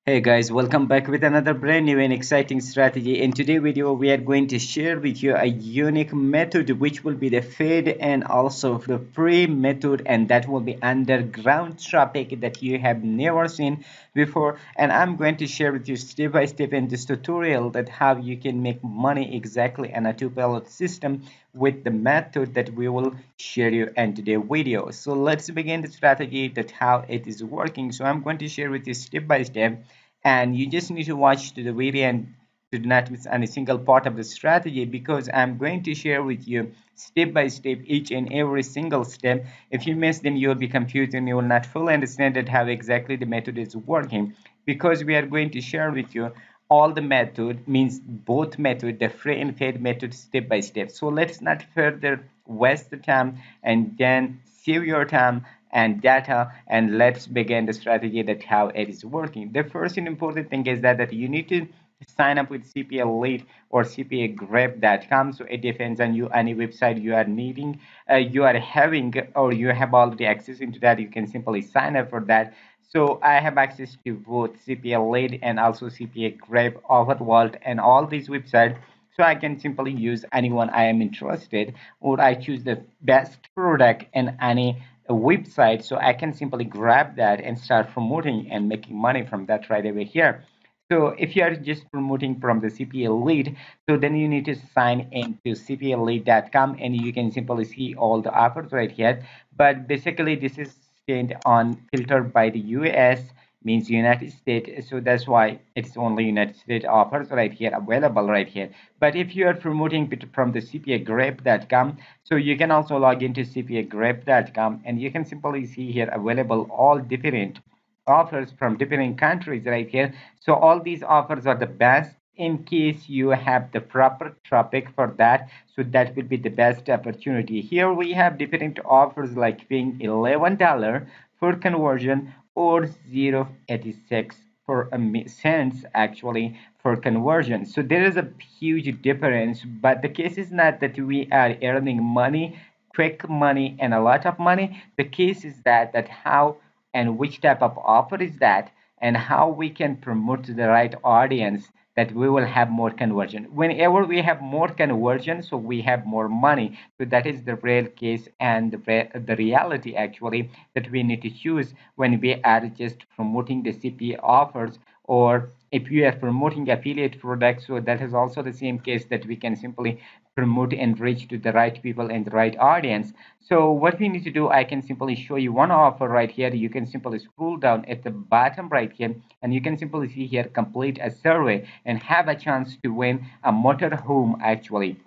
Hey guys, welcome back with another brand new and exciting strategy. In today's video, we are going to share with you a unique method which will be the paid and also the free method, and that will be underground traffic that you have never seen before. And I'm going to share with you step by step in this tutorial that how you can make money exactly in a two-pilot system with the method that we will share you in today's video. So let's begin the strategy that how it is working. So I'm going to share with you step by step, and you just need to watch to the video and do not miss any single part of the strategy, because I'm going to share with you step by step each and every single step. If you miss them, you will be confused and you will not fully understand that how exactly the method is working, because we are going to share with you all the method, means both method, the free and paid method, step by step. So let's not further waste the time and then save your time and data, and let's begin the strategy that how it is working. The first and important thing is that you need to sign up with CPA lead or CPA.grep.com. So it depends on you, any website you are needing, you are having, or you have already access into that, you can simply sign up for that. So I have access to both CPA lead and also CPA grep, overworld, and all these websites. So I can simply use anyone I am interested, or I choose the best product in any website. So I can simply grab that and start promoting and making money from that right away here. So if you are just promoting from the CPA lead, so then you need to sign into cpalead.com, and you can simply see all the offers right here. But basically, this is stand on filtered by the US, means United States. So that's why it's only United States offers right here available right here. But if you are promoting it from the cpagrep.com, so you can also log into cpagrep.com, and you can simply see here available all different offers from different countries right here. So all these offers are the best in case you have the proper traffic for that. So that will be the best opportunity. Here we have different offers like paying $11 for conversion, or 0.86 for a cents actually for conversion. So there is a huge difference, but the case is not that we are earning money, quick money, and a lot of money. The case is that how and which type of offer is that, and how we can promote to the right audience, that we will have more conversion. Whenever we have more conversion, so we have more money. So that is the real case, and the reality actually that we need to choose when we are just promoting the CPA offers, or if you are promoting affiliate products. So that is also the same case, that we can simply promote and reach to the right people and the right audience. So what we need to do, I can simply show you one offer right here. You can simply scroll down at the bottom right here, and you can simply see here, complete a survey and have a chance to win a motor home actually.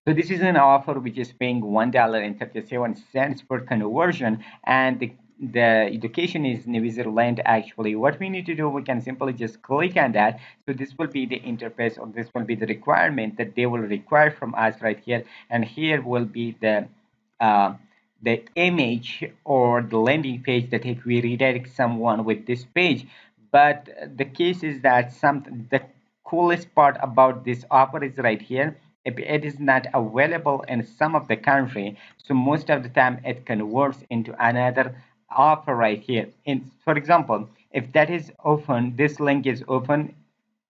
So this is an offer which is paying $1.37 per conversion, and the education is New Zealand actually. What we need to do, we can simply just click on that. So this will be the interface, or this will be the requirement that they will require from us right here, and here will be uh, the image or the landing page, that if we redirect someone with this page. But the case is that the coolest part about this offer is right here. If it is not available in some of the country, so most of the time it converts into another offer right here. And for example, if that is open, this link is open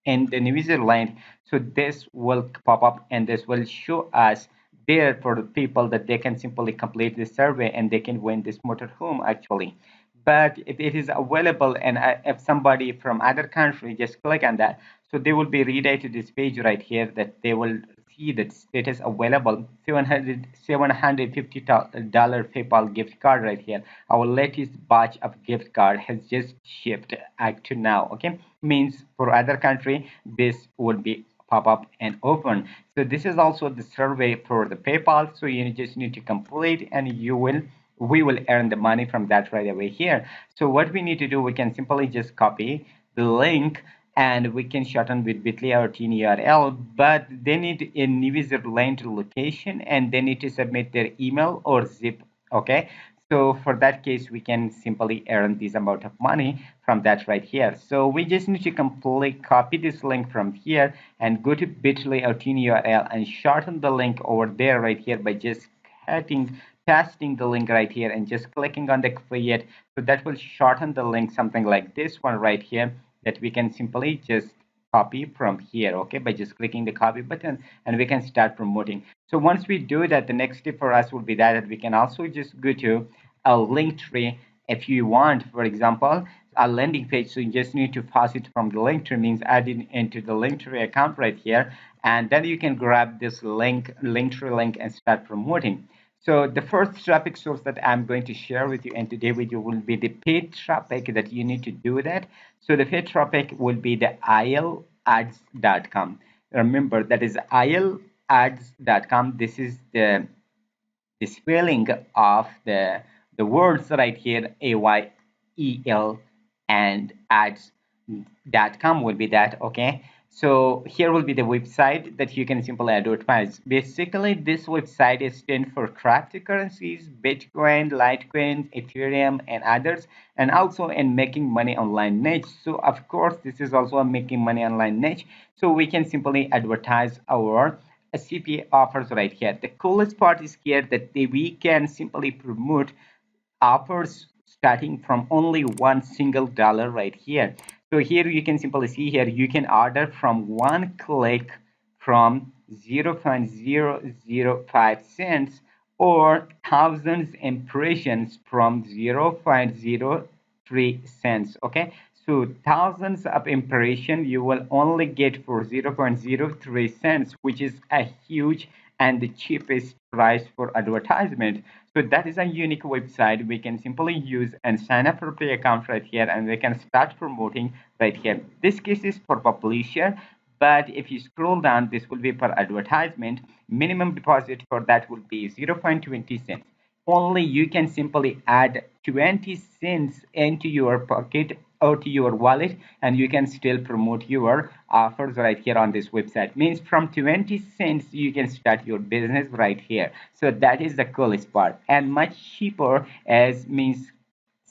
in the New Zealand, so this will pop up and this will show us there for the people, that they can simply complete this survey and they can win this motorhome actually. But if it is available, and if somebody from other country just click on that, so they will be redirected to this page right here, that they will see that status available, $750 PayPal gift card right here. Our latest batch of gift card has just shipped to now. Okay, means for other country this would be pop up and open. So this is also the survey for the PayPal. So you just need to complete, and we will earn the money from that right away here. So what we need to do, we can simply just copy the link, and we can shorten with bit.ly or TinyURL, but they need a New Zealand location, and they need to submit their email or zip. Okay, so for that case, we can simply earn this amount of money from that right here. So we just need to complete copy this link from here and go to bit.ly or TinyURL and shorten the link over there right here by just cutting pasting the link right here and just clicking on the create. So that will shorten the link something like this one right here. that we can simply just copy from here, okay, by just clicking the copy button, and we can start promoting. So once we do that, the next step for us will be that we can also just go to a link tree. If you want, for example, a landing page, so you just need to pass it from the link tree, means add it into the link tree account right here, and then you can grab this link tree link and start promoting. So the first traffic source that I'm going to share with you in today's video will be the paid traffic that you need to do that. So the paid traffic will be the ilads.com. Remember, that is ilads.com. This is the spelling of the words right here, AYEL, and ads.com will be that, okay. So here will be the website that you can simply advertise. Basically, this website is stand for cryptocurrencies, Bitcoin, Litecoin, Ethereum, and others, and also in making money online niche. So of course, this is also a making money online niche. So we can simply advertise our CPA offers right here. The coolest part is here that we can simply promote offers starting from only $1 right here. So here you can simply see here you can order from one click from 0.005 cents or thousands impressions from 0.03 cents. Okay, so thousands of impression you will only get for 0.03 cents, which is a huge and the cheapest price for advertisement. So that is a unique website we can simply use and sign up for pay account right here, and we can start promoting right here. This case is for publisher, but if you scroll down, this will be per advertisement. Minimum deposit for that will be 0.20 cents. Only you can simply add 20 cents into your pocket or to your wallet, and you can still promote your offers right here on this website. Means from 20 cents you can start your business right here. So that is the coolest part, and much cheaper, as means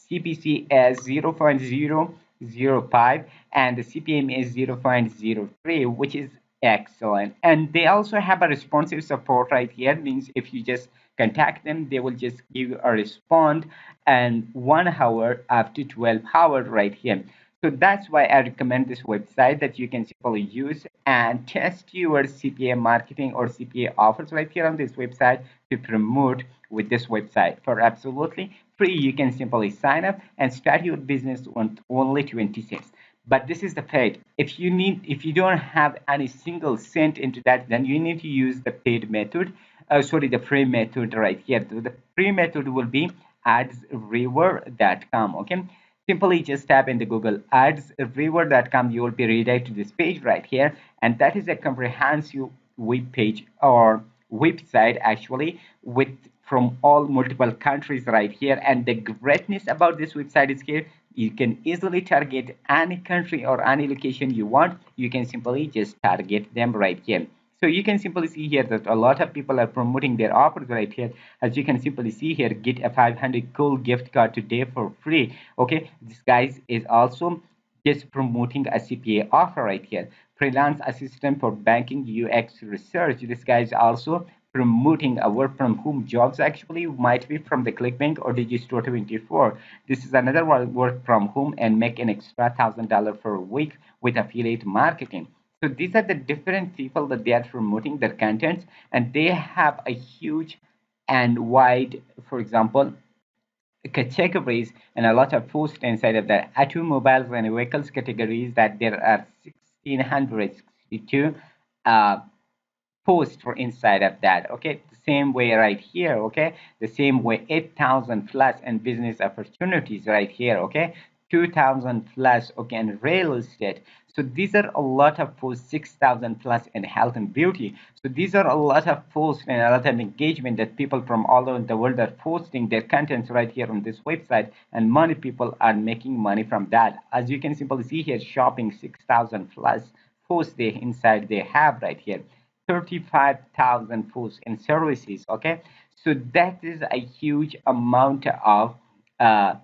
CPC as 0.005 and the CPM is 0.03, which is excellent. And they also have a responsive support right here, means if you just contact them, they will just give you a response and 1 hour up to 12 hours right here. So that's why I recommend this website that you can simply use and test your CPA marketing or CPA offers right here on this website to promote with this website for absolutely free. You can simply sign up and start your business on only 20 cents. But this is the paid. If you don't have any single cent into that, then you need to use the paid method. Sorry, the free method right here. So the free method will be adsriver.com. Okay, simply just tap in the Google adsriver.com. You will be redirected to this page right here, and that is a comprehensive web page or website actually with from all multiple countries right here. And the greatness about this website is here you can easily target any country or any location you want. You can simply just target them right here. So you can simply see here that a lot of people are promoting their offers right here. As you can simply see here, get a 500 cool gift card today for free. Okay, this guys is also just promoting a CPA offer right here. Freelance assistant for banking UX research. This guy is also promoting a work from home jobs, actually might be from the Clickbank or Digistore 24. This is another one, work from home and make an extra $1,000 per week with affiliate marketing. So these are the different people that they are promoting their contents, and they have a huge and wide, for example, categories and a lot of posts inside of that automobiles and vehicles categories, that there are 1662 uh, post for inside of that. Okay, the same way right here. Okay, the same way 8,000 plus and business opportunities right here. Okay, 2,000 plus. Okay, and real estate. So these are a lot of posts. 6,000 plus in health and beauty. So these are a lot of posts and a lot of engagement that people from all over the world are posting their contents right here on this website, and many people are making money from that. As you can simply see here, shopping 6,000 plus posts they inside they have right here. 35,000 foods and services. Okay, so that is a huge amount of uh,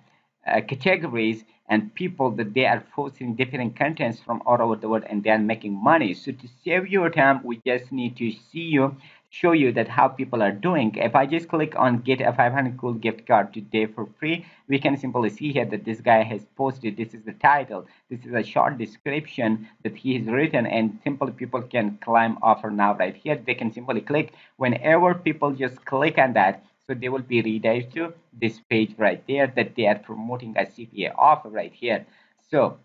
categories and people that they are posting different contents from all over the world, and they are making money. So to save your time, we just need to see you show you that how people are doing. If I just click on get a 500 cool gift card today for free, we can simply see here that this guy has posted. This is the title, this is a short description that he has written, and simply people can climb offer now. Right here they can simply click. Whenever people just click on that, so they will be redirected to this page right there that they are promoting a CPA offer right here. So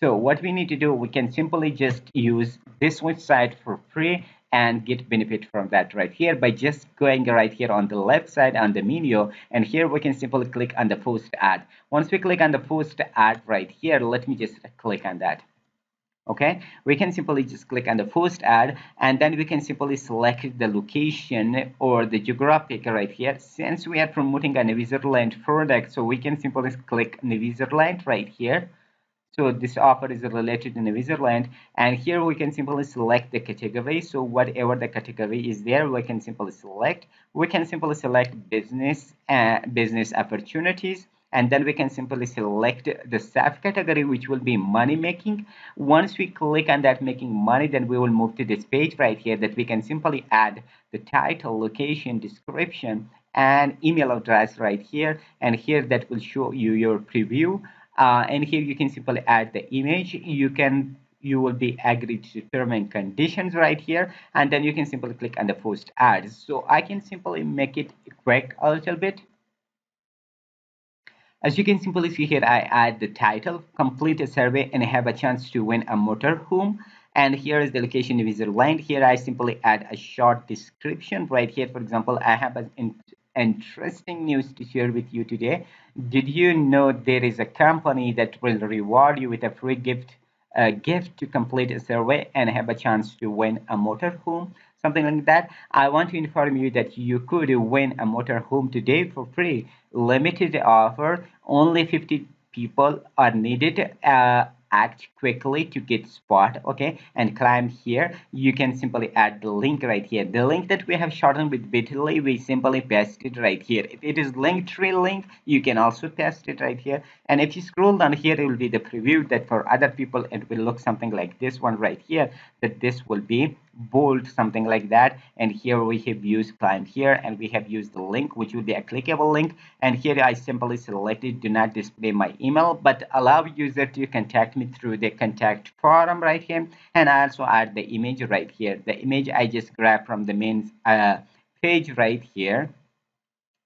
what we need to do, we can simply just use this website for free and get benefit from that right here by just going right here on the left side on the menu, and here we can simply click on the post ad. Once we click on the post ad right here, let me just click on that. Okay, we can simply just click on the post ad, and then we can simply select the location or the geographic right here. Since we are promoting a Switzerland product, so we can simply click Switzerland right here. So this offer is related to Switzerland, and here we can simply select the category. So whatever the category is there, we can simply select. We can simply select business opportunities, and then we can simply select the subcategory, which will be money making. Once we click on that making money, then we will move to this page right here that we can simply add the title, location, description, and email address right here, and here that will show you your preview. And here you can simply add the image. You will be agreed to term and conditions right here, and then you can simply click on the post ads. So I can simply make it quick a little bit. As you can simply see here, I add the title, complete a survey and have a chance to win a motorhome. And here is the location of Switzerland. Here I simply add a short description right here. For example, I have an interesting news to share with you today. Did you know there is a company that will reward you with a free gift to complete a survey and have a chance to win a motorhome? Something like that. I want to inform you that you could win a motorhome today for free. Limited offer, only 50 people are needed. Act quickly to get spot. Okay, and climb here. You can simply add the link right here. The link that we have shortened with bit.ly, we simply paste it right here. If it is Linktree link, you can also paste it right here. And if you scroll down here, it will be the preview that for other people it will look something like this one right here, that this will be bold, something like that. And here we have used climb here, and we have used the link, which will be a clickable link. And here I simply selected do not display my email, but allow user to contact me through the contact form right here. And I also add the image right here. The image I just grabbed from the main page right here.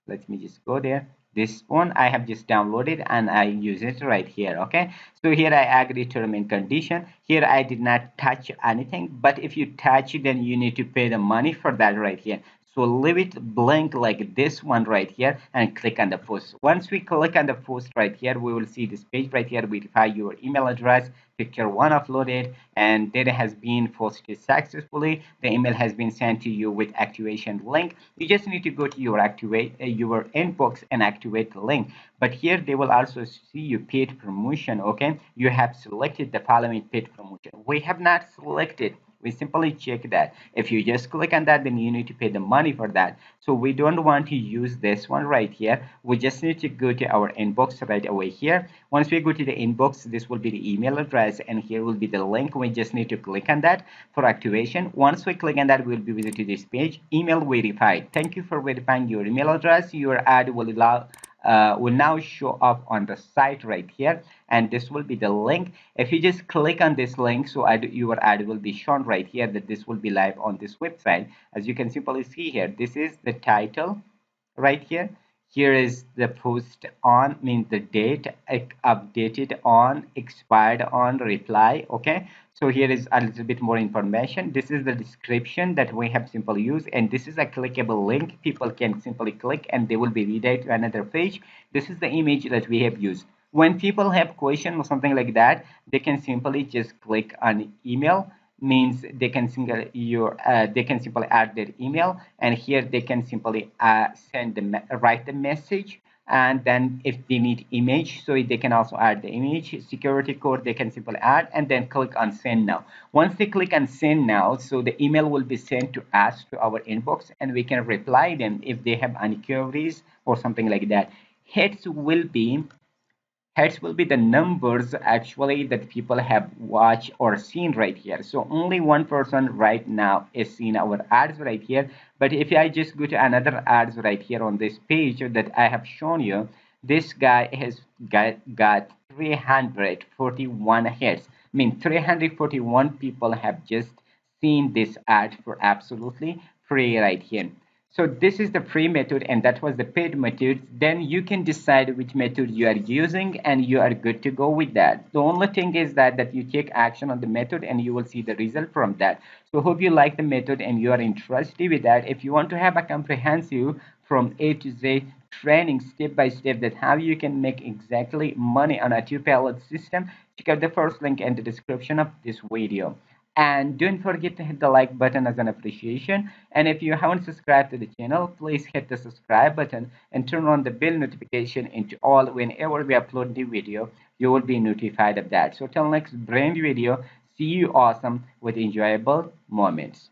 Let me just go there. This one I have just downloaded and I use it right here. Okay, so here I agree term and condition. Here I did not touch anything, but if you touch it, then you need to pay the money for that right here. So leave it blank like this one right here and click on the post. Once we click on the post right here, we will see this page right here. Verify your email address, picture one uploaded, and data has been posted successfully. The email has been sent to you with activation link. You just need to go to your your inbox and activate the link. But here they will also see you paid promotion. Okay, you have selected the following paid promotion. We have not selected. We simply check that. If you just click on that, then you need to pay the money for that. So we don't want to use this one right here. We just need to go to our inbox right away here. Once we go to the inbox, this will be the email address, and here will be the link. We just need to click on that for activation. Once we click on that, we'll be visited to this page. Email verified. Thank you for verifying your email address. Your ad will now show up on the site right here, and this will be the link. If you just click on this link, so your ad will be shown right here that this will be live on this website. As you can simply see here, this is the title right here. Here is the post on, means the date, updated on, expired on, reply. Okay, so here is a little bit more information. This is the description that we have simply used, and this is a clickable link. People can simply click and they will be redirected to another page. This is the image that we have used. When people have question or something like that, they can simply just click on email, means they can they can simply add their email, and here they can simply write the message. And then if they need image, so they can also add the image, security code they can simply add, and then click on send now. Once they click on send now, so the email will be sent to us, to our inbox, and we can reply them if they have any queries or something like that. Heads will be heads will be the numbers actually that people have watched or seen right here. So only one person right now is seeing our ads right here. But if I just go to another ads right here on this page that I have shown you, this guy has got 341 hits. I mean 341 people have just seen this ad for absolutely free right here. So this is the free method and that was the paid method. Then you can decide which method you are using and you are good to go with that. The only thing is that you take action on the method and you will see the result from that. So hope you like the method and you are interested with that. If you want to have a comprehensive from A to Z training step by step that how you can make exactly money on a two-pallet system, check out the first link in the description of this video. And don't forget to hit the like button as an appreciation. And if you haven't subscribed to the channel, please hit the subscribe button and turn on the bell notification into all. Whenever we upload the video, you will be notified of that. So till next brand video, see you awesome with enjoyable moments.